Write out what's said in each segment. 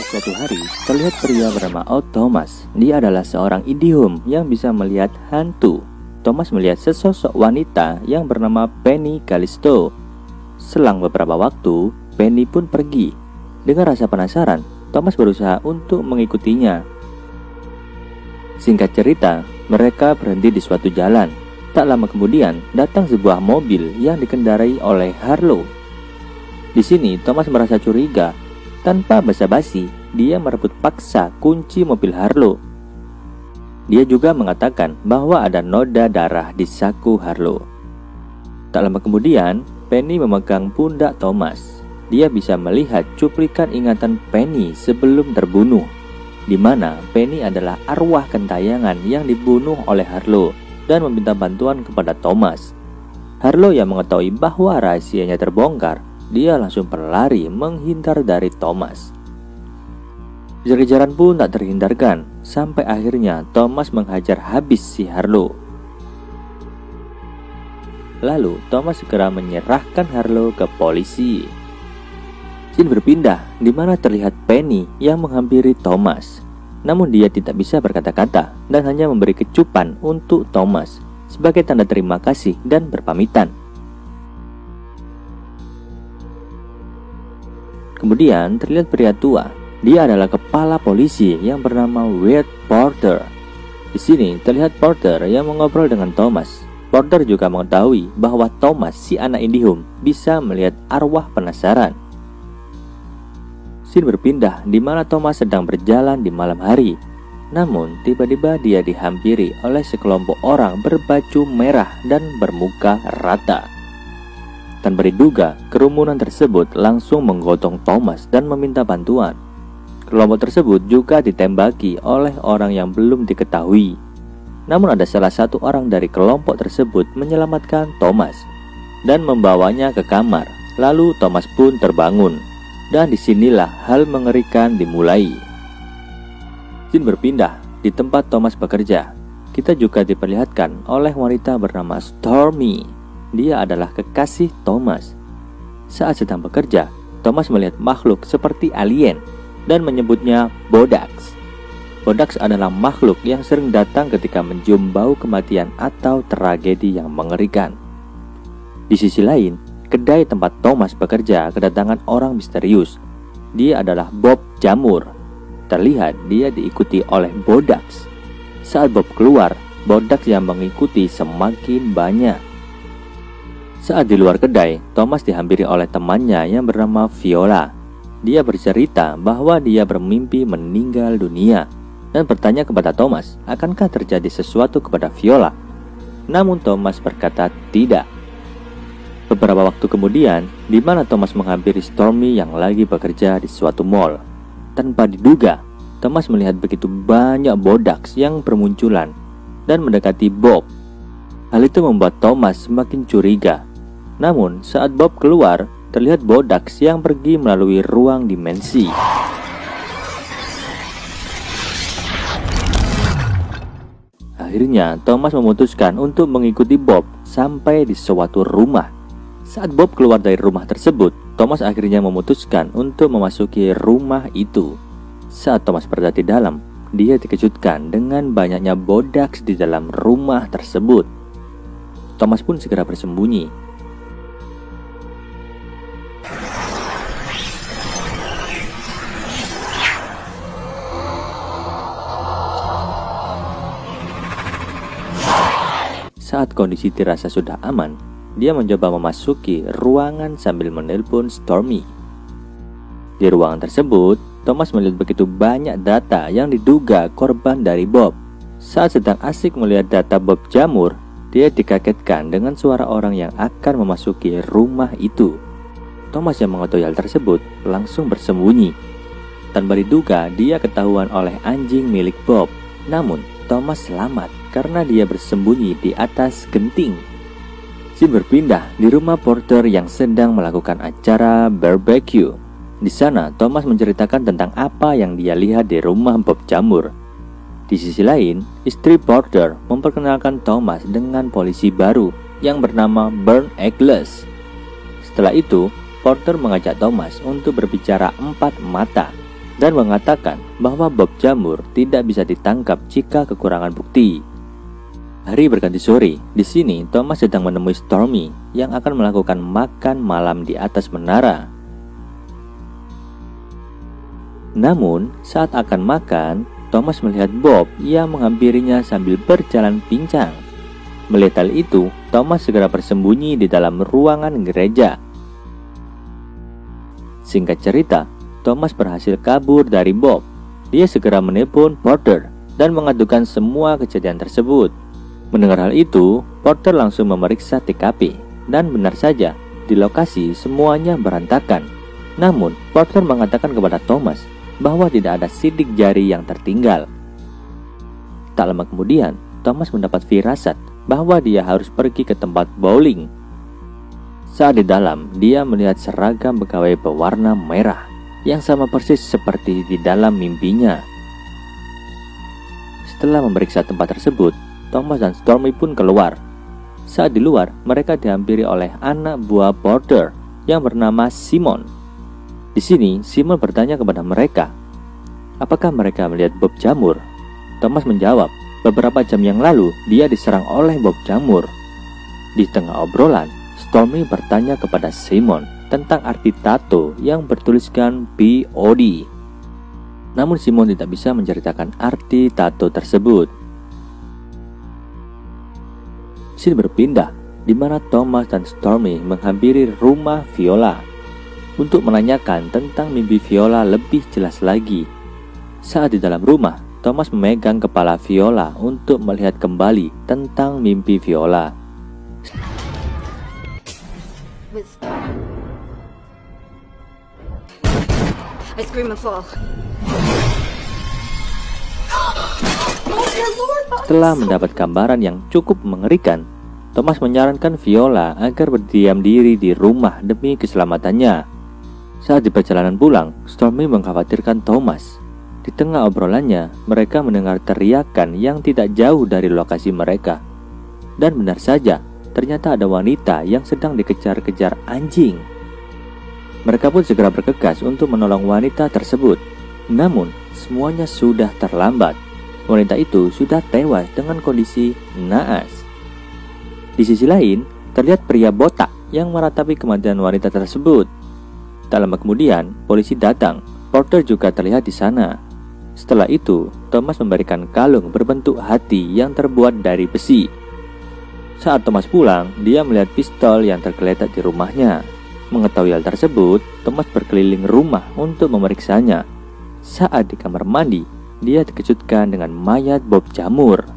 Suatu hari, terlihat pria bernama Odd Thomas. Dia adalah seorang indium yang bisa melihat hantu. Thomas melihat sesosok wanita yang bernama Penny Callisto. Selang beberapa waktu, Penny pun pergi. Dengan rasa penasaran, Thomas berusaha untuk mengikutinya. Singkat cerita, mereka berhenti di suatu jalan. Tak lama kemudian, datang sebuah mobil yang dikendarai oleh Harlow. Di sini, Thomas merasa curiga. Tanpa basa-basi, dia merebut paksa kunci mobil Harlow. Dia juga mengatakan bahwa ada noda darah di saku Harlow. Tak lama kemudian, Penny memegang pundak Thomas. Dia bisa melihat cuplikan ingatan Penny sebelum terbunuh, di mana Penny adalah arwah gentayangan yang dibunuh oleh Harlow dan meminta bantuan kepada Thomas. Harlow yang mengetahui bahwa rahasianya terbongkar, dia langsung berlari menghindar dari Thomas. Kejar-kejaran pun tak terhindarkan, sampai akhirnya Thomas menghajar habis si Harlow. Lalu Thomas segera menyerahkan Harlow ke polisi. Scene berpindah, di mana terlihat Penny yang menghampiri Thomas. Namun dia tidak bisa berkata-kata dan hanya memberi kecupan untuk Thomas sebagai tanda terima kasih dan berpamitan. Kemudian terlihat pria tua. Dia adalah kepala polisi yang bernama Wade Porter. Di sini terlihat Porter yang mengobrol dengan Thomas. Porter juga mengetahui bahwa Thomas, si anak indium, bisa melihat arwah penasaran. Scene berpindah di mana Thomas sedang berjalan di malam hari. Namun tiba-tiba dia dihampiri oleh sekelompok orang berbaju merah dan bermuka rata. Tanpa diduga, kerumunan tersebut langsung menggotong Thomas dan meminta bantuan. Kelompok tersebut juga ditembaki oleh orang yang belum diketahui. Namun ada salah satu orang dari kelompok tersebut menyelamatkan Thomas dan membawanya ke kamar. Lalu Thomas pun terbangun. Dan disinilah hal mengerikan dimulai. Scene berpindah di tempat Thomas bekerja. Kita juga diperlihatkan oleh wanita bernama Stormy. Dia adalah kekasih Thomas. Saat sedang bekerja, Thomas melihat makhluk seperti alien dan menyebutnya Bodax. Bodax adalah makhluk yang sering datang ketika mencium bau kematian atau tragedi yang mengerikan. Di sisi lain, kedai tempat Thomas bekerja kedatangan orang misterius. Dia adalah Bob Jamur. Terlihat dia diikuti oleh Bodax. Saat Bob keluar, Bodax yang mengikuti semakin banyak. Saat di luar kedai, Thomas dihampiri oleh temannya yang bernama Viola. Dia bercerita bahwa dia bermimpi meninggal dunia dan bertanya kepada Thomas, akankah terjadi sesuatu kepada Viola? Namun Thomas berkata tidak. Beberapa waktu kemudian, di mana Thomas menghampiri Stormy yang lagi bekerja di suatu mall. Tanpa diduga, Thomas melihat begitu banyak Bodax yang bermunculan dan mendekati Bob. Hal itu membuat Thomas semakin curiga. Namun, saat Bob keluar, terlihat Bodax yang pergi melalui ruang dimensi. Akhirnya, Thomas memutuskan untuk mengikuti Bob sampai di suatu rumah. Saat Bob keluar dari rumah tersebut, Thomas akhirnya memutuskan untuk memasuki rumah itu. Saat Thomas berada di dalam, dia dikejutkan dengan banyaknya Bodax di dalam rumah tersebut. Thomas pun segera bersembunyi. Saat kondisi dirasa sudah aman, dia mencoba memasuki ruangan sambil menelpon Stormy. Di ruangan tersebut, Thomas melihat begitu banyak data yang diduga korban dari Bob. Saat sedang asik melihat data Bob Jamur, dia dikagetkan dengan suara orang yang akan memasuki rumah itu. Thomas yang mengetahui hal tersebut langsung bersembunyi. Tanpa diduga, dia ketahuan oleh anjing milik Bob. Namun, Thomas selamat karena dia bersembunyi di atas genting. Scene berpindah di rumah Porter yang sedang melakukan acara barbecue. Di sana, Thomas menceritakan tentang apa yang dia lihat di rumah Bob Jamur. Di sisi lain, istri Porter memperkenalkan Thomas dengan polisi baru yang bernama Bernd Eggles. Setelah itu, Porter mengajak Thomas untuk berbicara empat mata dan mengatakan bahwa Bob Jamur tidak bisa ditangkap jika kekurangan bukti. Hari berganti sore. Di sini Thomas sedang menemui Stormy yang akan melakukan makan malam di atas menara. Namun, saat akan makan, Thomas melihat Bob yang menghampirinya sambil berjalan pincang. Melihat hal itu, Thomas segera bersembunyi di dalam ruangan gereja. Singkat cerita, Thomas berhasil kabur dari Bob. Dia segera menelpon Porter dan mengadukan semua kejadian tersebut. Mendengar hal itu, Porter langsung memeriksa TKP, dan benar saja, di lokasi semuanya berantakan. Namun, Porter mengatakan kepada Thomas bahwa tidak ada sidik jari yang tertinggal. Tak lama kemudian, Thomas mendapat firasat bahwa dia harus pergi ke tempat bowling. Saat di dalam, dia melihat seragam pegawai berwarna merah yang sama persis seperti di dalam mimpinya. Setelah memeriksa tempat tersebut, Thomas dan Stormy pun keluar. Saat di luar, mereka dihampiri oleh anak buah Porter yang bernama Simon. Di sini, Simon bertanya kepada mereka, apakah mereka melihat Bob Jamur? Thomas menjawab, beberapa jam yang lalu dia diserang oleh Bob Jamur. Di tengah obrolan, Stormy bertanya kepada Simon tentang arti tato yang bertuliskan POD. Namun Simon tidak bisa menceritakan arti tato tersebut. Scene berpindah, di mana Thomas dan Stormy menghampiri rumah Viola untuk menanyakan tentang mimpi Viola lebih jelas lagi. Saat di dalam rumah, Thomas memegang kepala Viola untuk melihat kembali tentang mimpi Viola. I scream and fall. Setelah mendapat gambaran yang cukup mengerikan, Thomas menyarankan Viola agar berdiam diri di rumah demi keselamatannya. Saat di perjalanan pulang, Stormy mengkhawatirkan Thomas. Di tengah obrolannya, mereka mendengar teriakan yang tidak jauh dari lokasi mereka. Dan benar saja, ternyata ada wanita yang sedang dikejar-kejar anjing. Mereka pun segera bergegas untuk menolong wanita tersebut. Namun, semuanya sudah terlambat. Wanita itu sudah tewas dengan kondisi naas. Di sisi lain, terlihat pria botak yang meratapi kematian wanita tersebut. Tak lama kemudian, polisi datang. Porter juga terlihat di sana. Setelah itu, Thomas memberikan kalung berbentuk hati yang terbuat dari besi. Saat Thomas pulang, dia melihat pistol yang tergeletak di rumahnya. Mengetahui hal tersebut, Thomas berkeliling rumah untuk memeriksanya. Saat di kamar mandi, dia dikejutkan dengan mayat Bob Jamur.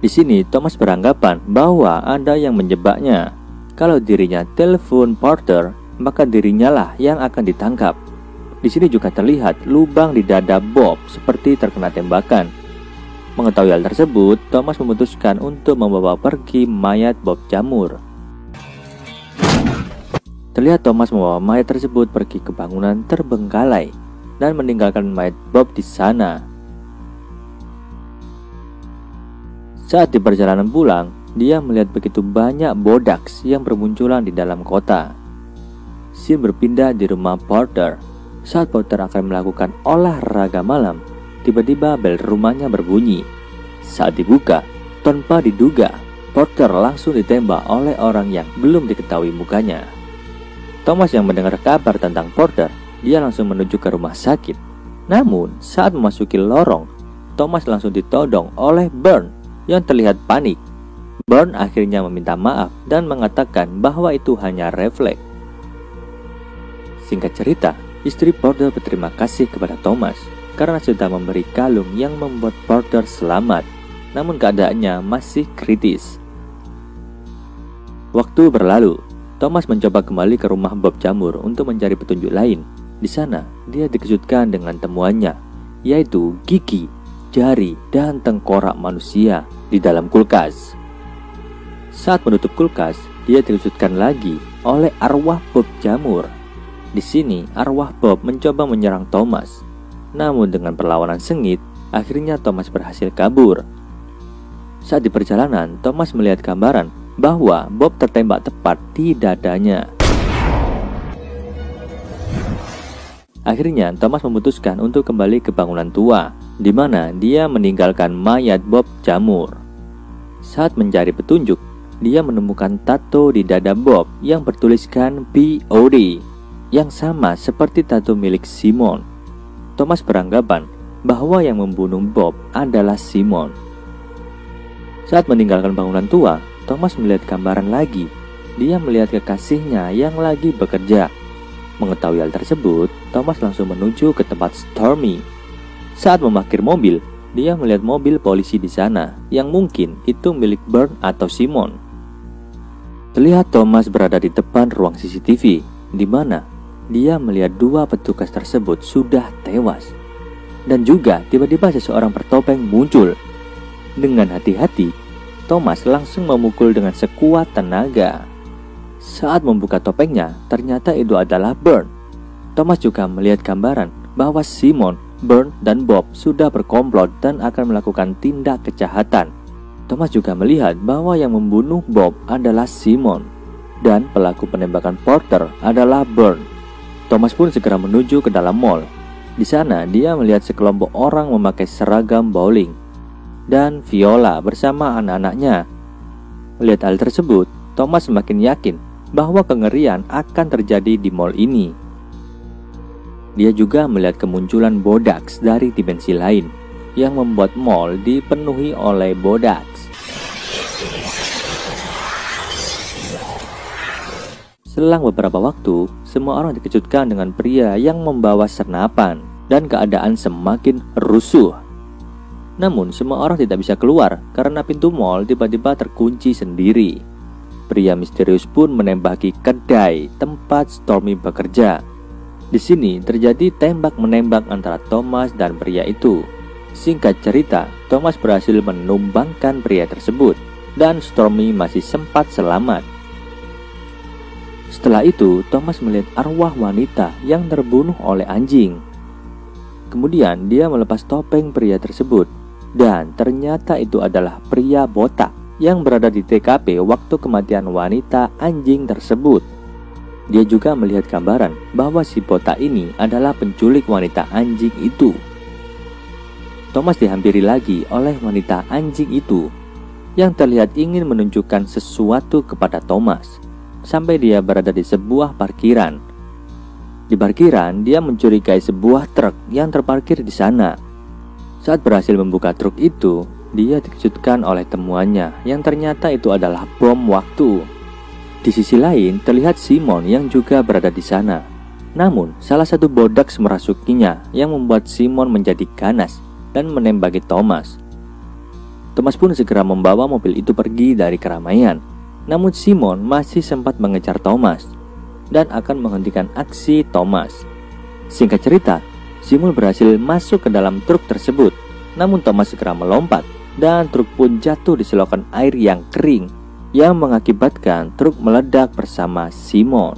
Di sini Thomas beranggapan bahwa ada yang menjebaknya. Kalau dirinya telepon Porter, maka dirinya lah yang akan ditangkap. Di sini juga terlihat lubang di dada Bob seperti terkena tembakan. Mengetahui hal tersebut, Thomas memutuskan untuk membawa pergi mayat Bob Jamur. Terlihat Thomas membawa mayat tersebut pergi ke bangunan terbengkalai dan meninggalkan mayat Bob di sana. Saat di perjalanan pulang, dia melihat begitu banyak bodaks yang bermunculan di dalam kota. Scene berpindah di rumah Porter. Saat Porter akan melakukan olahraga malam, tiba-tiba bel rumahnya berbunyi. Saat dibuka, tanpa diduga, Porter langsung ditembak oleh orang yang belum diketahui mukanya. Thomas yang mendengar kabar tentang Porter, dia langsung menuju ke rumah sakit. Namun, saat memasuki lorong, Thomas langsung ditodong oleh Burn yang terlihat panik. Burn akhirnya meminta maaf dan mengatakan bahwa itu hanya refleks. Singkat cerita, istri Porter berterima kasih kepada Thomas karena sudah memberi kalung yang membuat Porter selamat. Namun keadaannya masih kritis. Waktu berlalu, Thomas mencoba kembali ke rumah Bob Jamur untuk mencari petunjuk lain. Di sana, dia dikejutkan dengan temuannya, yaitu gigi, jari, dan tengkorak manusia di dalam kulkas. Saat menutup kulkas, dia dikejutkan lagi oleh arwah Bob Jamur. Di sini, arwah Bob mencoba menyerang Thomas. Namun dengan perlawanan sengit, akhirnya Thomas berhasil kabur. Saat di perjalanan, Thomas melihat gambaran bahwa Bob tertembak tepat di dadanya. Akhirnya Thomas memutuskan untuk kembali ke bangunan tua, di mana dia meninggalkan mayat Bob jamur. Saat mencari petunjuk, dia menemukan tato di dada Bob yang bertuliskan POD, yang sama seperti tato milik Simon. Thomas beranggapan bahwa yang membunuh Bob adalah Simon. Saat meninggalkan bangunan tua, Thomas melihat gambaran lagi. Dia melihat kekasihnya yang lagi bekerja. Mengetahui hal tersebut, Thomas langsung menuju ke tempat Stormy. Saat memarkir mobil, dia melihat mobil polisi di sana, yang mungkin itu milik Burn atau Simon. Terlihat Thomas berada di depan ruang CCTV, di mana dia melihat dua petugas tersebut sudah tewas. Dan juga tiba-tiba seseorang bertopeng muncul. Dengan hati-hati, Thomas langsung memukul dengan sekuat tenaga. Saat membuka topengnya, ternyata itu adalah Burn. Thomas juga melihat gambaran bahwa Simon, Burn, dan Bob sudah berkomplot dan akan melakukan tindak kejahatan. Thomas juga melihat bahwa yang membunuh Bob adalah Simon, dan pelaku penembakan Porter adalah Burn. Thomas pun segera menuju ke dalam mall. Di sana dia melihat sekelompok orang memakai seragam bowling dan Viola bersama anak-anaknya. Melihat hal tersebut, Thomas semakin yakin bahwa kengerian akan terjadi di mall ini. Dia juga melihat kemunculan Bodaks dari dimensi lain, yang membuat mall dipenuhi oleh Bodaks. Selang beberapa waktu, semua orang dikejutkan dengan pria yang membawa senapan, dan keadaan semakin rusuh. Namun semua orang tidak bisa keluar karena pintu mall tiba-tiba terkunci sendiri. Pria misterius pun menembaki kedai tempat Stormy bekerja. Di sini terjadi tembak-menembak antara Thomas dan pria itu. Singkat cerita, Thomas berhasil menumbangkan pria tersebut dan Stormy masih sempat selamat. Setelah itu, Thomas melihat arwah wanita yang terbunuh oleh anjing. Kemudian dia melepas topeng pria tersebut. Dan ternyata itu adalah pria botak yang berada di TKP waktu kematian wanita anjing tersebut. Dia juga melihat gambaran bahwa si botak ini adalah penculik wanita anjing itu. Thomas dihampiri lagi oleh wanita anjing itu, yang terlihat ingin menunjukkan sesuatu kepada Thomas, sampai dia berada di sebuah parkiran. Di parkiran, dia mencurigai sebuah truk yang terparkir di sana. Saat berhasil membuka truk itu, dia dikejutkan oleh temuannya yang ternyata itu adalah bom waktu. Di sisi lain, terlihat Simon yang juga berada di sana. Namun, salah satu Bodaks merasukinya yang membuat Simon menjadi ganas dan menembaki Thomas. Thomas pun segera membawa mobil itu pergi dari keramaian. Namun Simon masih sempat mengejar Thomas dan akan menghentikan aksi Thomas. Singkat cerita, Simon berhasil masuk ke dalam truk tersebut. Namun Thomas segera melompat dan truk pun jatuh di selokan air yang kering, yang mengakibatkan truk meledak bersama Simon.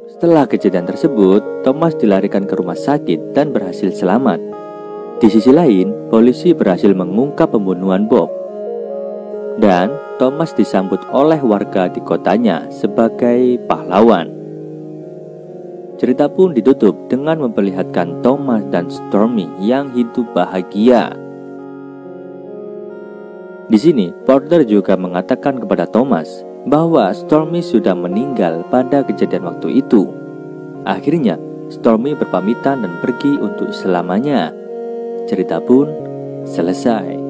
Setelah kejadian tersebut, Thomas dilarikan ke rumah sakit dan berhasil selamat. Di sisi lain, polisi berhasil mengungkap pembunuhan Bob. Dan Thomas disambut oleh warga di kotanya sebagai pahlawan. Cerita pun ditutup dengan memperlihatkan Thomas dan Stormy yang hidup bahagia. Di sini, Porter juga mengatakan kepada Thomas bahwa Stormy sudah meninggal pada kejadian waktu itu. Akhirnya, Stormy berpamitan dan pergi untuk selamanya. Cerita pun selesai.